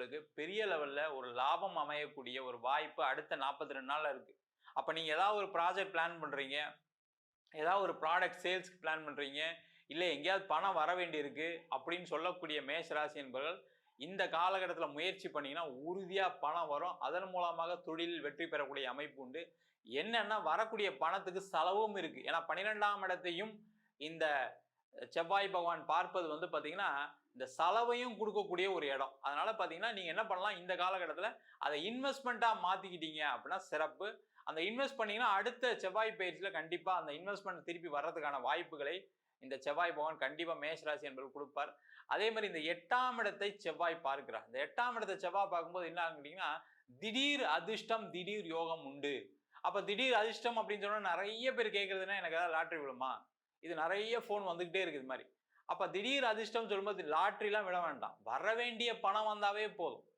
உங்களுக்கு பெரிய லெவல்ல ஒரு லாபம் அமையக்கூடிய ஒரு வாய்ப்பு அடுத்த 42 நாள்ல இருக்கு. அப்ப நீங்க ஏதாவது ஒரு ப்ராஜெக்ட் பிளான் பண்றீங்க, ஏதாவது ஒரு ப்ராடக்ட் சேல்ஸ்க்கு பிளான் பண்றீங்க, இல்ல எங்கேயாவது பணம் வர வேண்டியிருக்கு அப்படின்னு சொல்லக்கூடிய மேஷ ராசி என்பவர்கள் இந்த காலகட்டத்தில முயற்சி பண்ணீங்கன்னா, உறுதியா பணம் வரும். அதன் மூலமாக தொழிலில் வெற்றி பெறக்கூடிய அமைப்பு உண்டு. என்னன்னா வரக்கூடிய பணத்துக்கு செலவும் இருக்கு. ஏன்னா 12ஆம் இடத்தையும் இந்த செவ்வாய் பகவான் பார்ப்பது வந்து பார்த்தீங்கன்னா, இந்த செலவையும் குடுக்கக்கூடிய ஒரு இடம். அதனால பார்த்தீங்கன்னா, நீங்க என்ன பண்ணலாம் இந்த காலகட்டத்தில அத இன்வெஸ்ட்மென்ட்டா மாத்திக்கிட்டீங்க அப்படின்னா சிறப்பு. அந்த இன்வெஸ்ட் பண்ணீங்கன்னா, அடுத்த செவ்வாய் பயிற்சியில கண்டிப்பா அந்த இன்வெஸ்ட்மென்ட் திருப்பி வர்றதுக்கான வாய்ப்புகளை இந்த செவ்வாய் பகவான் கண்டிப்பா மேஷ ராசி என்பவருக்கு குடுப்பார். அதே மாரி இந்த 8ஆம் இடத்தை செவ்வாய் பார்க்கிறார். இந்த 8ஆம் இடத்தை செவ்வாய் பார்க்கும்போது என்ன ஆகும்னு கேட்டீங்கன்னா, திடீர் அதிர்ஷ்டம், திடீர் யோகம் உண்டு. அப்ப திடீர் அதிர்ஷ்டம் அப்படின்னு சொன்னா நெறைய பேர் கேட்கிறது எனக்கு ஏதாவது லாட்டரி விழுமா? இது நெறைய ஃபோன் வந்துகிட்டே இருக்கு இது மாரி. அப்ப திடீர் அதிர்ஷ்டம் சொல்லும்போது லாட்டரிலாம் விழ வேண்டாம். வர வேண்டிய பணம் வந்தாவே போதும்.